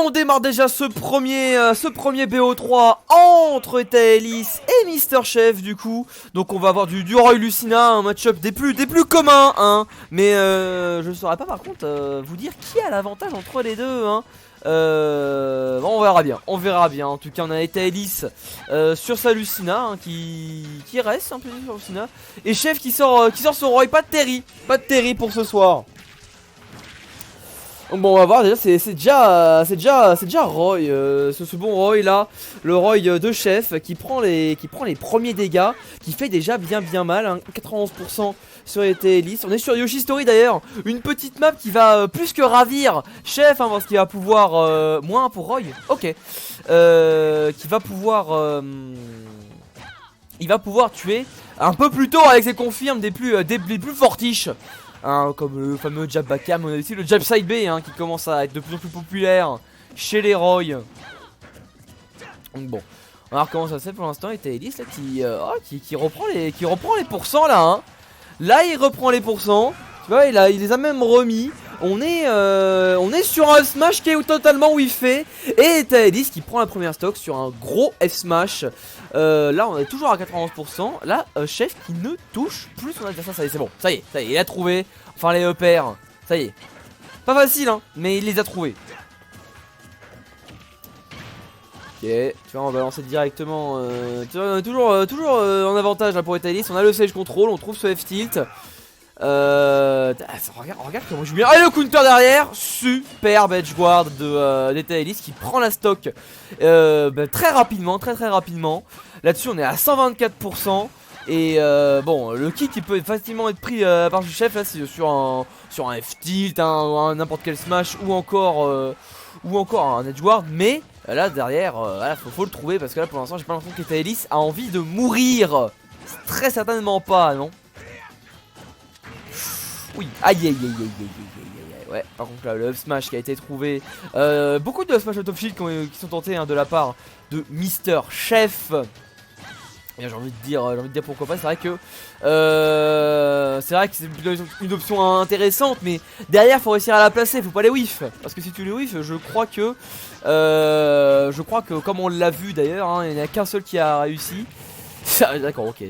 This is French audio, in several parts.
on démarre déjà ce premier BO3 entre Etaelis et Mister Chef du coup. Donc on va avoir du Roy Lucina, un match-up des plus communs hein. Mais je ne saurais pas par contre vous dire qui a l'avantage entre les deux hein. Bon, on verra bien. En tout cas, on a Etaelis sur sa Lucina hein, qui reste un peu sur Lucina. Et Chef qui sort son Roy. Pas de Terry pour ce soir. Bon, on va voir déjà, c'est déjà Roy, ce bon Roy là, le Roy de Chef qui prend les premiers dégâts, qui fait déjà bien mal, hein, 91% sur Etaelis. On est sur Yoshi Story d'ailleurs, une petite map qui va plus que ravir Chef, hein, parce qu'il va pouvoir, moins pour Roy, ok, qui va pouvoir, il va pouvoir tuer un peu plus tôt avec ses confirmes des plus fortiches. Hein, comme le fameux jab backcam, on a aussi le jab side B hein, qui commence à être de plus en plus populaire chez les Roy. Donc bon, on va voir comment ça se fait pour l'instant. Et Etaelis là qui reprend les pourcents là hein. Là il reprend les pourcents. Tu vois il les a même remis. On est sur un F-Smash qui est totalement whiffé. Et Etaelis qui prend la première stock sur un gros F-Smash. Là on est toujours à 91%. Là Chef qui ne touche plus son adversaire. Ça y est, c'est bon, ça y est, il a trouvé. Enfin les EPR, ça y est. Pas facile hein, mais il les a trouvés. Ok, tu vois on va balancer directement. Toujours en avantage là pour Etaelis. On a le Sage Control, on trouve ce F-Tilt. Regarde comment je joue bien. Ah, le counter derrière. Superbe edge guard d'Etaelis qui prend la stock très rapidement, très rapidement. Là-dessus on est à 124%. Et bon, le kick il peut facilement être pris par du Chef là, sur un F-tilt, n'importe quel smash ou encore un edge guard. Mais là derrière, faut le trouver parce que là pour l'instant j'ai pas l'impression qu'Etaelis a envie de mourir. Très certainement pas, non. Oui, aïe. Ouais, par contre là le up smash qui a été trouvé. Beaucoup de smash top shield qui sont tentés hein, de la part de Mister Chef. Et j'ai envie de dire pourquoi pas. C'est vrai que c'est une option intéressante, mais derrière faut réussir à la placer, faut pas les whiff. Parce que si tu les whiff, je crois que comme on l'a vu d'ailleurs, hein, il n'y en a qu'un seul qui a réussi. D'accord, ok.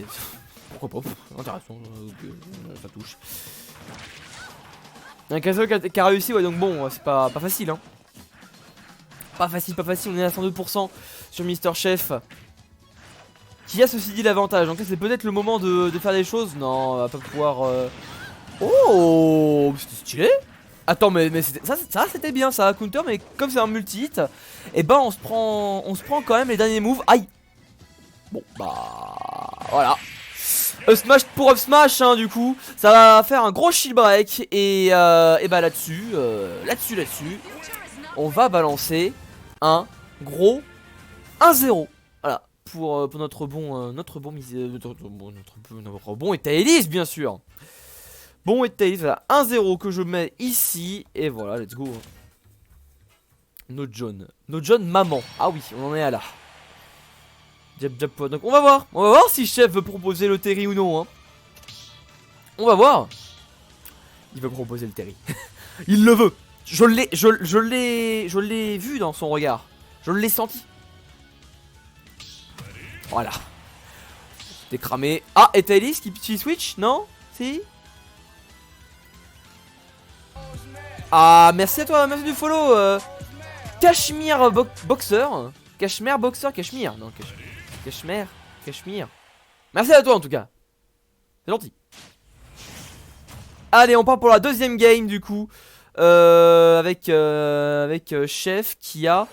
Pourquoi pas, intéressant, ça touche. Il y en a qu'un seul qui a réussi, ouais, donc bon, c'est pas facile, hein. Pas facile, on est à 102% sur Mister Chef. Qui a ceci dit l'avantage, donc là c'est peut-être le moment de faire des choses. Non, on va pas pouvoir... Oh, c'était stylé. Attends, mais ça c'était bien ça, counter, mais comme c'est un multi-hit, et ben on se prend quand même les derniers moves. Aïe. Bon, bah... Voilà. Up smash pour up smash hein, du coup ça va faire un gros shield break. Et bah là-dessus on va balancer un gros 1-0. Voilà pour notre bon Etaelis bien sûr. Bon Etaelis, voilà 1-0 que je mets ici. Et voilà, let's go. No John maman. Ah oui, on en est à là. Jab. Donc on va voir si Chef veut proposer le Terry ou non hein. On va voir. Il veut proposer le Terry. Il le veut. Je l'ai vu dans son regard. Je l'ai senti. Voilà. T'es cramé. Ah, Etaelis qui switch, non? Si. Ah, merci à toi, merci du follow. Cashmere Boxer. Cashmere Boxer, Cashmere. Non, Cashmere. Merci à toi en tout cas. C'est gentil. Allez, on part pour la deuxième game du coup. Avec Chef qui a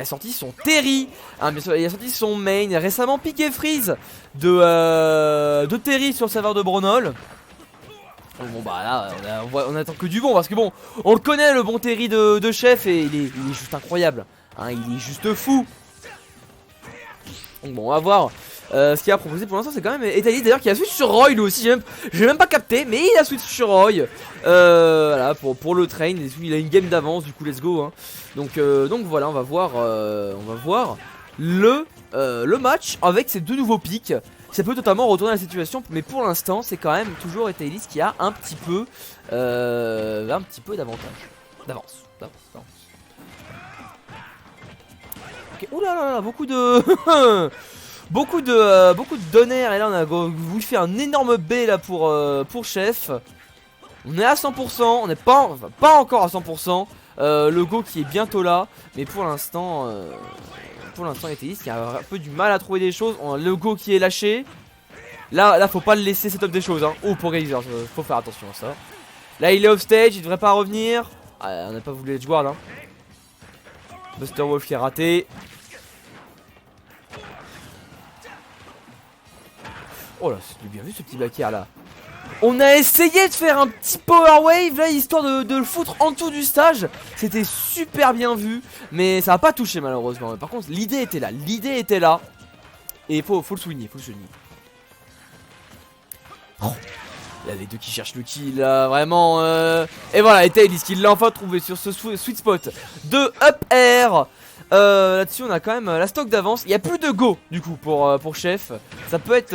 sorti son Terry. Hein, bien sûr, il a sorti son main. Récemment piqué freeze de Terry sur le serveur de Bronol. Bon bah là on attend que du bon parce que bon on le connaît le bon Terry de Chef et il est juste incroyable hein, il est juste fou. Donc bon on va voir ce qu'il a proposé pour l'instant. C'est quand même Etaelis d'ailleurs qui a switch sur Roy lui aussi. J'ai même pas capté mais il a switch sur Roy. Voilà pour le train. Il a une game d'avance du coup let's go hein. Donc voilà on va voir le match avec ces deux nouveaux pics. Ça peut totalement retourner la situation, mais pour l'instant, c'est quand même toujours Etaelis qui a un petit peu d'avantage. d'avance. Ok, oulala, beaucoup de... beaucoup de donner. Et là on a voulu faire un énorme B là pour Chef. On est à 100%, on n'est pas encore à 100%. Le go qui est bientôt là. Mais pour l'instant il y a Thélis qui a un peu du mal à trouver des choses. On a le go qui est lâché. Là faut pas le laisser setup des choses hein. Oh pour Geyser, faut faire attention à ça. Là il est off stage, il devrait pas revenir. Ah, on n'a pas voulu edge guard hein. Buster Wolf qui est raté. Oh là, c'est bien vu ce petit backer là. On a essayé de faire un petit power wave là, histoire de le foutre en dessous du stage. C'était super bien vu, mais ça n'a pas touché malheureusement. Par contre, l'idée était là. Et faut le souligner, Oh, il y a les deux qui cherchent le kill là, vraiment. Et voilà, et Thélis qui l'a enfin trouvé sur ce sweet spot de up air. Là-dessus on a quand même la stock d'avance. Il n'y a plus de go du coup pour Chef. Ça peut être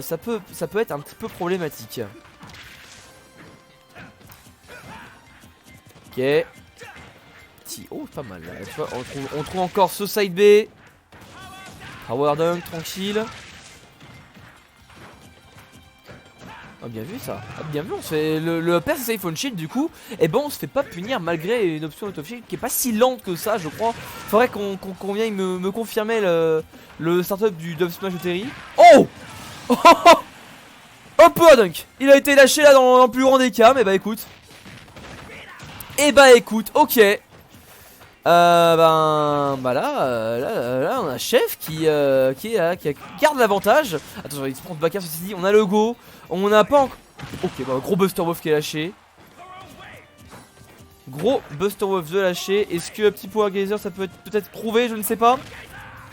ça peut être un petit peu problématique. Ok. Petit, oh pas mal là. Tu vois, on trouve encore ce side B. Power dunk tranquille. Oh, bien vu ça, bien vu, on se fait le pair c'est safe on shield du coup. Et bon on se fait pas punir malgré une option auto shield qui est pas si lente que ça je crois. Faudrait qu'on vienne me confirmer le startup du Dub Smash de Terry. Oh Hop dunk. Il a été lâché là dans le plus grand des cas. Mais bah écoute. Ok. Là on a Chef qui garde l'avantage. Attention il se prend de backer ceci dit. On a le go. On n'a pas encore... Ok bah gros Buster Wolf qui est lâché. Gros Buster Wolf de lâché. Est-ce que petit Power Geyser ça peut être peut-être trouvé? Je ne sais pas.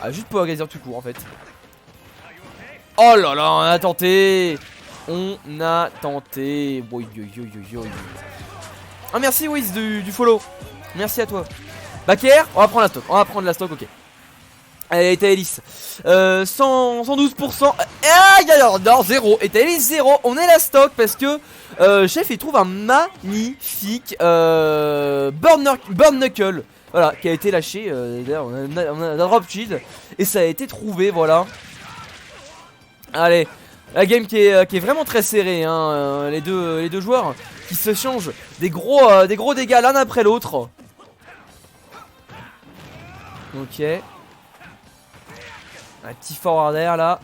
Ah juste Power Geyser tout court en fait. Oh là là on a tenté. Ah merci Wiz du follow. Merci à toi. Backer, on va prendre la stock, ok. Allez, Thélis, 112%. Aïe, non, 0. Et Thélis, 0. On est la stock parce que Chef il trouve un magnifique Burn Knuckle. Voilà, qui a été lâché. D'ailleurs, on a drop shield. Et ça a été trouvé, voilà. Allez, la game qui est vraiment très serrée. Hein, les deux joueurs qui se changent des gros dégâts l'un après l'autre. Ok. Un petit forward air là.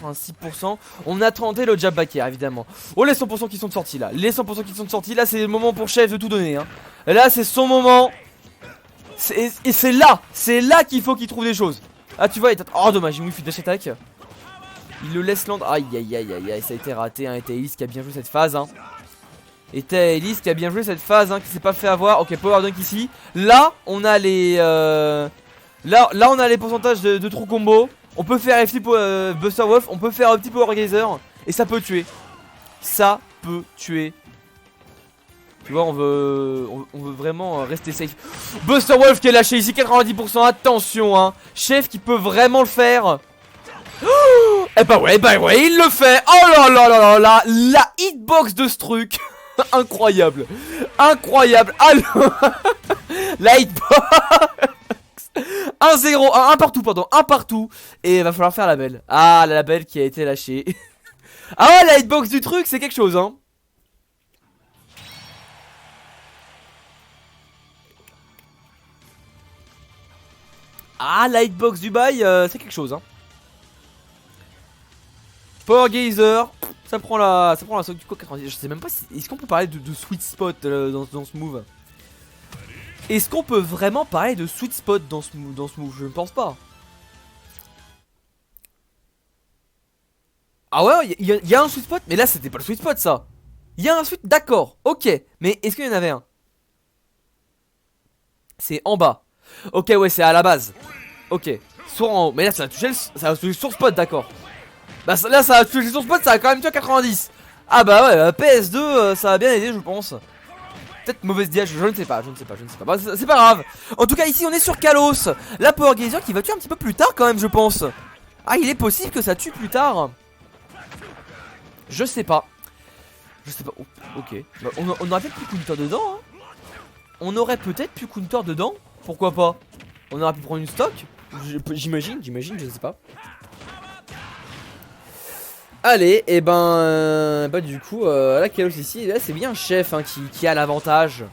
86%. On a tenté le jab back air évidemment. Oh les 100% qui sont sortis là. Les 100% qui sont sortis là, c'est le moment pour Chef de tout donner hein. Là c'est son moment. Et c'est là qu'il faut qu'il trouve des choses. Ah tu vois, oh dommage, il fait dash attack. Il le laisse land. Aïe aïe aïe aïe aïe, ça a été raté hein. Et Thélis qui a bien joué cette phase hein. Qui s'est pas fait avoir. Ok, power dunk ici. Là on a les Là on a les pourcentages de true combo. On peut faire FT Buster Wolf. On peut faire un petit Power Geyser. Et ça peut tuer. Tu vois on veut vraiment rester safe. Buster Wolf qui est lâché ici 90%. Attention hein. Chef qui peut vraiment le faire. Oh et bah ouais il le fait. Oh là là là là. La hitbox de ce truc. Incroyable. Alors la hitbox 1-0, un partout. Et il va falloir faire la belle. Ah la belle qui a été lâchée. Ah ouais la hitbox du truc c'est quelque chose hein. Ah la hitbox du bail c'est quelque chose hein. Power Geyser, ça prend la stock du coup 90. Je sais même pas si... Est-ce qu'on peut parler de sweet spot dans ce move? Est-ce qu'on peut vraiment parler de sweet spot dans ce move? Je ne pense pas. Ah ouais, il y a un sweet spot. Mais là c'était pas le sweet spot ça. Il y a un sweet, d'accord, ok. Mais est-ce qu'il y en avait un? C'est en bas. Ok ouais c'est à la base. Ok, soit en haut. Mais là ça a touché son spot, d'accord. Bah là ça a touché son spot, ça a quand même tué à 90. Ah bah ouais, PS2 ça a bien aidé je pense. Peut-être mauvaise dia, je ne sais pas. Bah, c'est pas grave. En tout cas ici on est sur Kalos. La Power Geyser qui va tuer un petit peu plus tard quand même je pense. Ah il est possible que ça tue plus tard. Je sais pas. Oh, ok, bah, on aurait peut-être pris counter dedans hein. on aurait peut-être pu counter dedans. Pourquoi pas? On aurait pu prendre une stock. J'imagine, je sais pas. Allez, et bah du coup, là Chaos ici, là c'est bien Chef hein, qui a l'avantage.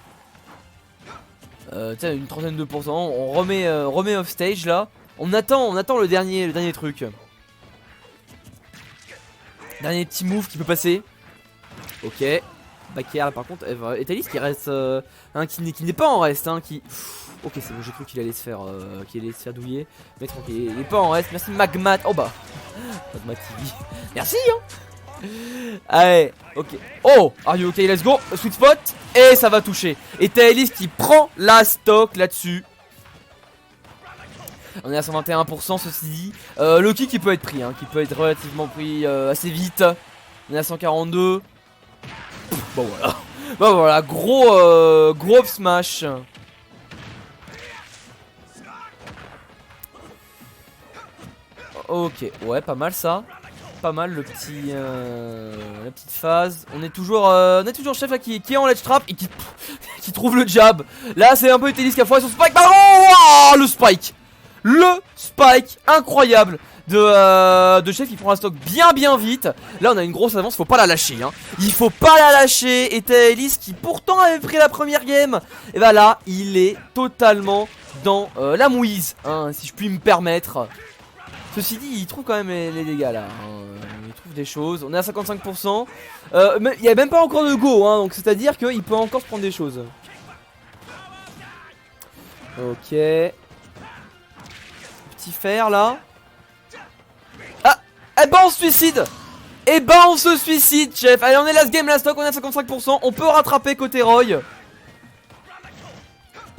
Tiens, une trentaine de pourcents. On remet off stage là. On attend le dernier truc. Dernier petit move qui peut passer. Ok. Back air là par contre. Et Thalys qui reste. Qui n'est pas en reste. Hein, qui. Ok, c'est bon, j'ai cru qu'il allait se faire douiller. Mais tranquille, il est pas en reste. Merci Magmat. Oh bah. Magmat TV. Merci hein. Allez, ok. Oh, are you okay, let's go. Sweet spot. Et ça va toucher. Et Thalys qui prend la stock là-dessus. On est à 121% ceci dit. Le kick qui peut être pris, hein, qui peut être relativement pris assez vite. On est à 142. Bon voilà. Bon voilà, gros smash. Ok, ouais, pas mal ça. Pas mal la petite phase. On est toujours Chef là qui est en ledge trap et qui trouve le jab. Là c'est un peu Thalys qui a foiré son spike. Oh, le spike. Le spike incroyable de Chef qui prend la stock bien vite. Là on a une grosse avance, faut pas la lâcher hein. Il faut pas la lâcher. Et Thalys qui pourtant avait pris la première game, et bah là il est totalement dans la mouise hein, si je puis me permettre. Ceci dit, il trouve quand même les dégâts là. Il trouve des choses. On est à 55%. Mais il n'y a même pas encore de go. Hein, donc c'est à dire qu'il peut encore se prendre des choses. Ok. Petit fer là. Ah. Eh ben on se suicide. Eh ben on se suicide, Chef. Allez, on est last game, last stock. On est à 55%. On peut rattraper côté Roy.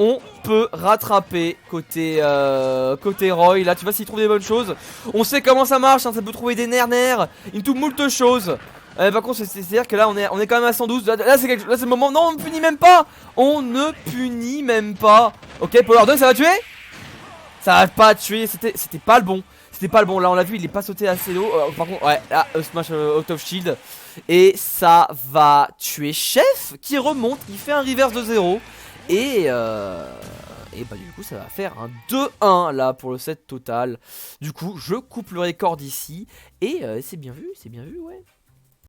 On peut rattraper côté Roy. Là tu vois s'il trouve des bonnes choses. On sait comment ça marche hein, ça peut trouver des nerfs into moult choses. Par contre c'est à dire que là on est quand même à 112. Là c'est le moment. Non on ne punit même pas. On ne punit même pas. Ok Power Dunk ça va tuer. Ça va pas tuer. C'était pas le bon. C'était pas le bon. Là on l'a vu il est pas sauté assez haut. Par contre ouais là smash out of shield. Et ça va tuer Chef qui remonte. Il fait un reverse de 0. Et bah du coup ça va faire un 2-1 là pour le set total. Du coup je coupe le record ici. Et c'est bien vu ouais.